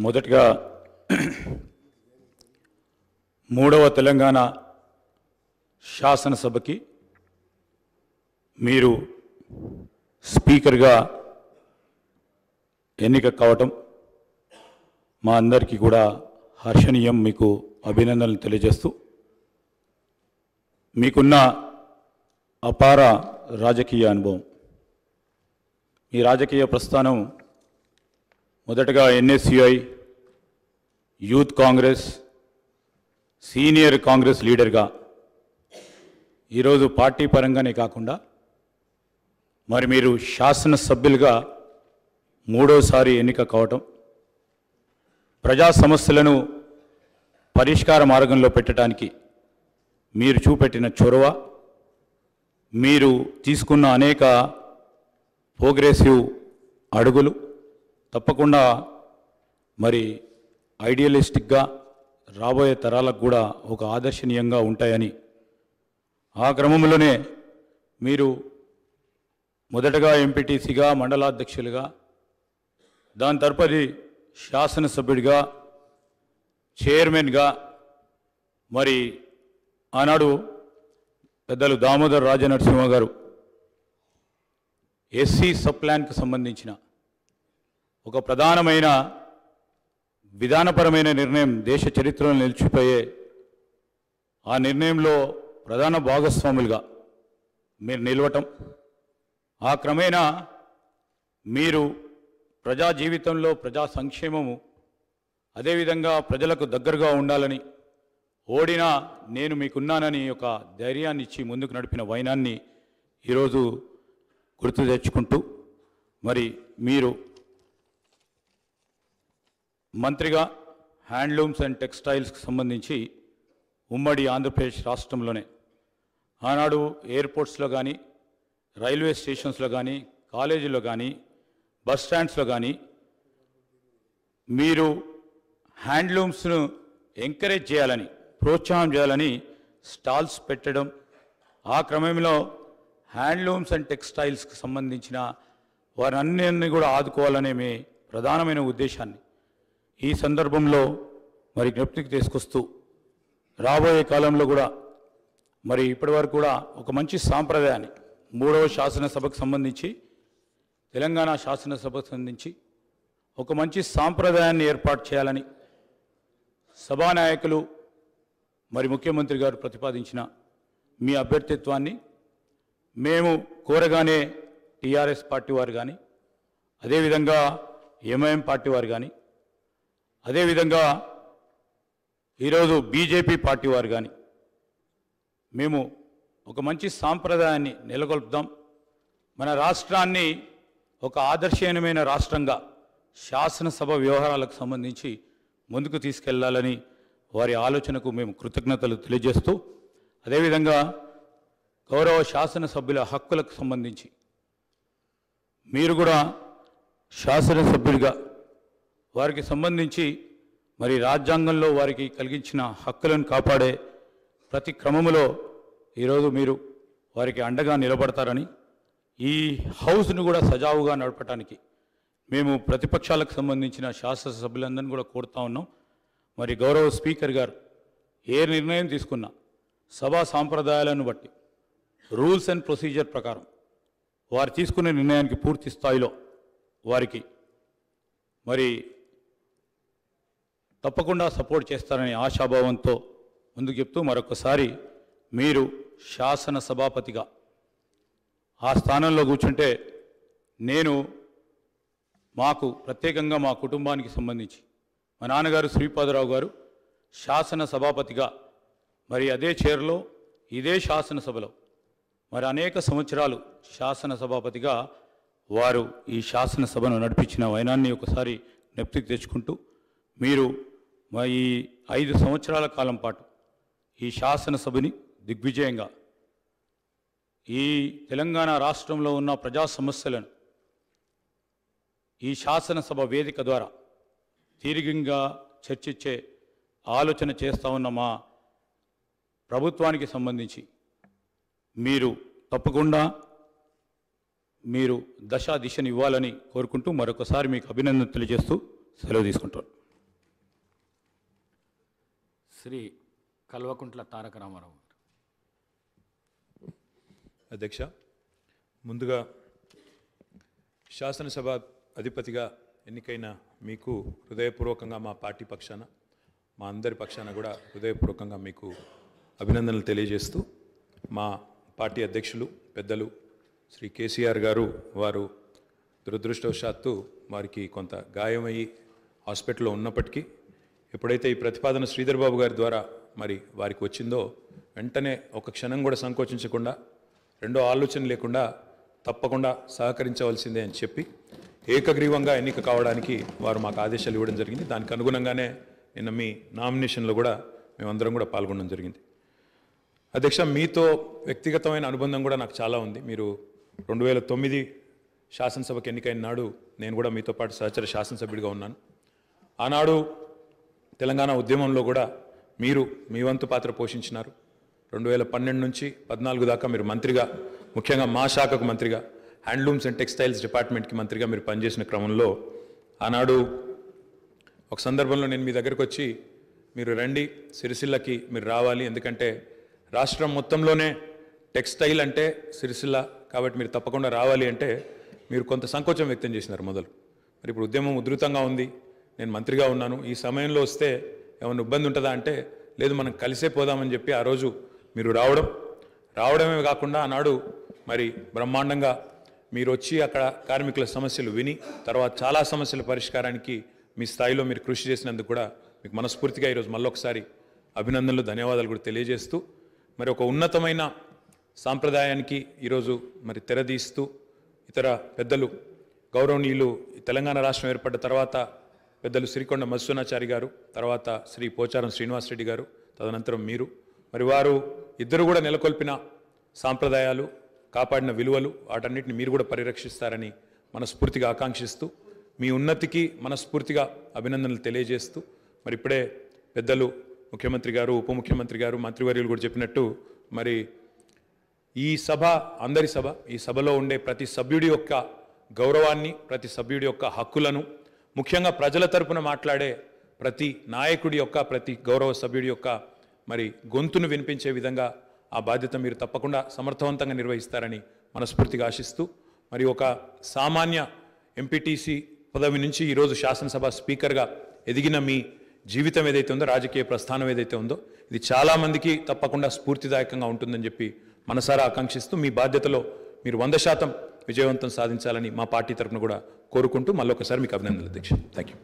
మొదటగా మూడవ తెలంగాణ శాసనసభకి మీరు స్పీకర్గా ఎన్నిక కావటం మా అందరికీ కూడా హర్షణీయం. మీకు అభినందనలు తెలియజేస్తూ మీకున్న అపార రాజకీయ అనుభవం, మీ రాజకీయ ప్రస్థానం మొదటగా NSUI, youth Congress, senior Congress లీడర్గా ఈరోజు పార్టీ పరంగానే కాకుండా మరి మీరు శాసనసభ్యులుగా మూడోసారి ఎన్నిక కావటం, ప్రజా సమస్యలను పరిష్కార మార్గంలో పెట్టడానికి మీరు చూపెట్టిన చొరవ, మీరు తీసుకున్న అనేక ప్రోగ్రెసివ్ అడుగులు తప్పకుండా మరి ఐడియలిస్టిక్గా రాబోయే తరాలకు కూడా ఒక ఆదర్శనీయంగా ఉంటాయని, ఆ క్రమంలోనే మీరు మొదటగా ఎంపీటీసీగా, మండలాధ్యక్షులుగా, దాని తదుపరి శాసనసభ్యుడిగా, చైర్మన్గా, మరి ఆనాడు పెద్దలు దామోదర్ రాజనరసింహ గారు ఎస్సీ సబ్ ప్లాన్కి సంబంధించిన ఒక ప్రధానమైన విధానపరమైన నిర్ణయం దేశ చరిత్రలో నిలిచిపోయే ఆ నిర్ణయంలో ప్రధాన భాగస్వాములుగా మీరు నిలవటం, ఆ క్రమేణా మీరు ప్రజా జీవితంలో ప్రజా సంక్షేమము, అదేవిధంగా ప్రజలకు దగ్గరగా ఉండాలని, ఓడినా నేను మీకున్నానని ఒక ధైర్యాన్ని ఇచ్చి ముందుకు నడిపిన వైనాన్ని ఈరోజు గుర్తు తెచ్చుకుంటూ, మరి మీరు మంత్రిగా హ్యాండ్లూమ్స్ అండ్ టెక్స్టైల్స్కి సంబంధించి ఉమ్మడి ఆంధ్రప్రదేశ్ రాష్ట్రంలోనే ఆనాడు ఎయిర్పోర్ట్స్లో కానీ, రైల్వే స్టేషన్స్లో కానీ, కాలేజీల్లో కానీ, బస్ స్టాండ్స్లో కానీ మీరు హ్యాండ్లూమ్స్ను ఎంకరేజ్ చేయాలని, ప్రోత్సాహం చేయాలని స్టాల్స్ పెట్టడం, ఆ క్రమంలో హ్యాండ్లూమ్స్ అండ్ టెక్స్టైల్స్కి సంబంధించిన వారన్నిటిని కూడా ఆదుకోవాలనే మీ ప్రధానమైన ఉద్దేశాన్ని ఈ సందర్భంలో మరి జ్ఞప్తికి తీసుకొస్తూ, రాబోయే కాలంలో కూడా మరి ఇప్పటివరకు కూడా ఒక మంచి సాంప్రదాయాన్ని మూడవ శాసనసభకు సంబంధించి, తెలంగాణ శాసనసభకు సంబంధించి ఒక మంచి సాంప్రదాయాన్ని ఏర్పాటు చేయాలని సభానాయకులు మరి ముఖ్యమంత్రి గారు ప్రతిపాదించిన మీ అభ్యర్థిత్వాన్ని మేము కోరగానే టీఆర్ఎస్ పార్టీ వారు కానీ, అదేవిధంగా ఎంఐఎం పార్టీ వారు కానీ, అదేవిధంగా ఈరోజు బీజేపీ పార్టీ వారు కానీ మేము ఒక మంచి సాంప్రదాయాన్ని నెలకొల్పుదాం, మన రాష్ట్రాన్ని ఒక ఆదర్శనీయమైన రాష్ట్రంగా శాసనసభ వ్యవహారాలకు సంబంధించి ముందుకు తీసుకెళ్లాలని వారి ఆలోచనకు మేము కృతజ్ఞతలు తెలియజేస్తూ, అదేవిధంగా గౌరవ శాసనసభ్యుల హక్కులకు సంబంధించి మీరు కూడా శాసనసభ్యుడిగా వారికి సంబంధించి మరి రాజ్యాంగంలో వారికి కలిగించిన హక్కులను కాపాడే ప్రతి క్రమంలో ఈరోజు మీరు వారికి అండగా నిలబడతారని, ఈ హౌస్ను కూడా సజావుగా నడపడానికి మేము ప్రతిపక్షాలకు సంబంధించిన శాసనసభ్యులందరినీ కూడా కోరుతా ఉన్నాం. మరి గౌరవ స్పీకర్ గారు ఏ నిర్ణయం తీసుకున్నా సభా సాంప్రదాయాలను బట్టి, రూల్స్ అండ్ ప్రొసీజర్ ప్రకారం వారు తీసుకునే నిర్ణయానికి పూర్తి స్థాయిలో వారికి మరి తప్పకుండా సపోర్ట్ చేస్తారని ఆశాభావంతో ముందుకు చెప్తూ, మరొకసారి మీరు శాసన సభాపతిగా ఆ స్థానంలో కూర్చుంటే నేను మాకు ప్రత్యేకంగా మా కుటుంబానికి సంబంధించి మా నాన్నగారు శ్రీపాదరావు గారు శాసన సభాపతిగా మరి అదే చైర్లో ఇదే శాసనసభలో మరి అనేక సంవత్సరాలు శాసన సభాపతిగా వారు ఈ శాసనసభను నడిపించిన వైనాన్ని ఒకసారి జ్ఞప్తికి తెచ్చుకుంటూ, మీరు ఈ 5 సంవత్సరాల కాలం పాటు ఈ శాసనసభని దిగ్విజయంగా ఈ తెలంగాణ రాష్ట్రంలో ఉన్న ప్రజా సమస్యలను ఈ శాసనసభ వేదిక ద్వారా తీరికంగా చర్చించే ఆలోచన చేస్తూ ఉన్న మా ప్రభుత్వానికి సంబంధించి మీరు తప్పకుండా మీరు దిశని ఇవ్వాలని కోరుకుంటూ మరొకసారి మీకు అభినందనలు తెలియజేస్తూ సెలవు తీసుకుంటాను. శ్రీ కల్వకుంట్ల తారక రామారావు గారు. అధ్యక్ష, ముందుగా శాసనసభ అధిపతిగా ఎన్నికైన మీకు హృదయపూర్వకంగా మా పార్టీ పక్షాన, మా అందరి పక్షాన కూడా హృదయపూర్వకంగా మీకు అభినందనలు తెలియజేస్తూ, మా పార్టీ అధ్యక్షులు పెద్దలు శ్రీ కేసీఆర్ గారు వారు దురదృష్టవశాత్తు వారికి కొంత గాయమయ్యి హాస్పిటల్లో ఉన్నప్పటికీ ఎప్పుడైతే ఈ ప్రతిపాదన శ్రీధర్ బాబు గారి ద్వారా మరి వారికి వచ్చిందో వెంటనే ఒక క్షణం కూడా సంకోచించకుండా, రెండో ఆలోచన లేకుండా తప్పకుండా సహకరించవలసిందే అని చెప్పి ఏకగ్రీవంగా ఎన్నిక కావడానికి వారు మాకు ఆదేశాలు ఇవ్వడం జరిగింది. దానికి అనుగుణంగానే నిన్న మీ నామినేషన్లో కూడా మేమందరం కూడా పాల్గొనడం జరిగింది. అధ్యక్ష, మీతో వ్యక్తిగతమైన అనుబంధం కూడా నాకు చాలా ఉంది. మీరు 2009 శాసనసభకు ఎన్నికైన నాడు నేను కూడా మీతో పాటు సహచర శాసనసభ్యుడిగా ఉన్నాను. ఆనాడు తెలంగాణ ఉద్యమంలో కూడా మీరు మీ వంతు పాత్ర పోషించినారు. 2012 నుంచి 14 దాకా మీరు మంత్రిగా, ముఖ్యంగా మా శాఖకు మంత్రిగా, హ్యాండ్లూమ్స్ అండ్ టెక్స్టైల్స్ డిపార్ట్మెంట్కి మంత్రిగా మీరు పనిచేసిన క్రమంలో ఆనాడు ఒక సందర్భంలో నేను మీ దగ్గరకు వచ్చి మీరు రండి, సిరిసిల్లకి మీరు రావాలి, ఎందుకంటే రాష్ట్రం మొత్తంలోనే టెక్స్టైల్ అంటే సిరిసిల్ల కాబట్టి మీరు తప్పకుండా రావాలి అంటే మీరు కొంత సంకోచం వ్యక్తం చేసినారు మొదలు. మరి ఇప్పుడు ఉద్యమం ఉధృతంగా ఉంది, నేను మంత్రిగా ఉన్నాను, ఈ సమయంలో వస్తే ఏమైనా ఇబ్బంది ఉంటుందా అంటే లేదు, మనం కలిసే పోదామని చెప్పి ఆ రోజు మీరు రావడమే కాకుండా ఆనాడు మరి బ్రహ్మాండంగా మీరు వచ్చి అక్కడ కార్మికుల సమస్యలు విని తర్వాత చాలా సమస్యల పరిష్కారానికి మీ స్థాయిలో మీరు కృషి చేసినందుకు కూడా మీకు మనస్ఫూర్తిగా ఈరోజు మళ్ళొకసారి అభినందనలు, ధన్యవాదాలు కూడా తెలియజేస్తూ, మరి ఒక ఉన్నతమైన సాంప్రదాయానికి ఈరోజు మరి తెరదీస్తూ ఇతర పెద్దలు గౌరవనీయులు తెలంగాణ రాష్ట్రం ఏర్పడ్డ తర్వాత పెద్దలు సిరికొండ మధుసూనాచారి గారు, తర్వాత శ్రీ పోచారం శ్రీనివాసరెడ్డి గారు, తదనంతరం మీరు, మరి వారు ఇద్దరు కూడా నెలకొల్పిన సాంప్రదాయాలు, కాపాడిన విలువలు, వాటన్నిటిని మీరు కూడా పరిరక్షిస్తారని మనస్ఫూర్తిగా ఆకాంక్షిస్తూ, మీ ఉన్నతికి మనస్ఫూర్తిగా అభినందనలు తెలియజేస్తూ, మరి ఇప్పుడే పెద్దలు ముఖ్యమంత్రి గారు, ఉప ముఖ్యమంత్రి గారు, మంత్రివర్యులు కూడా చెప్పినట్టు మరి ఈ సభ అందరి సభ, ఈ సభలో ఉండే ప్రతి సభ్యుడి యొక్క గౌరవాన్ని, ప్రతి సభ్యుడి యొక్క హక్కులను, ముఖ్యంగా ప్రజల తరపున మాట్లాడే ప్రతి నాయకుడి యొక్క, ప్రతి గౌరవ సభ్యుడి యొక్క మరి గొంతును వినిపించే విధంగా ఆ బాధ్యత మీరు తప్పకుండా సమర్థవంతంగా నిర్వహిస్తారని మనస్ఫూర్తిగా ఆశిస్తూ, మరి ఒక సామాన్య ఎంపీటీసీ పదవి నుంచి ఈరోజు శాసనసభ స్పీకర్గా ఎదిగిన మీ జీవితం ఏదైతే ఉందో, రాజకీయ ప్రస్థానం ఏదైతే ఉందో, ఇది చాలామందికి తప్పకుండా స్ఫూర్తిదాయకంగా ఉంటుందని చెప్పి మనసారా ఆకాంక్షిస్తూ, మీ బాధ్యతలో మీరు 100% విజయవంతం సాధించాలని మా పార్టీ తరఫున కూడా కోరుకుంటూ మళ్ళొకసారి మీకు అభినందనలు అధ్యక్ష. Thank you.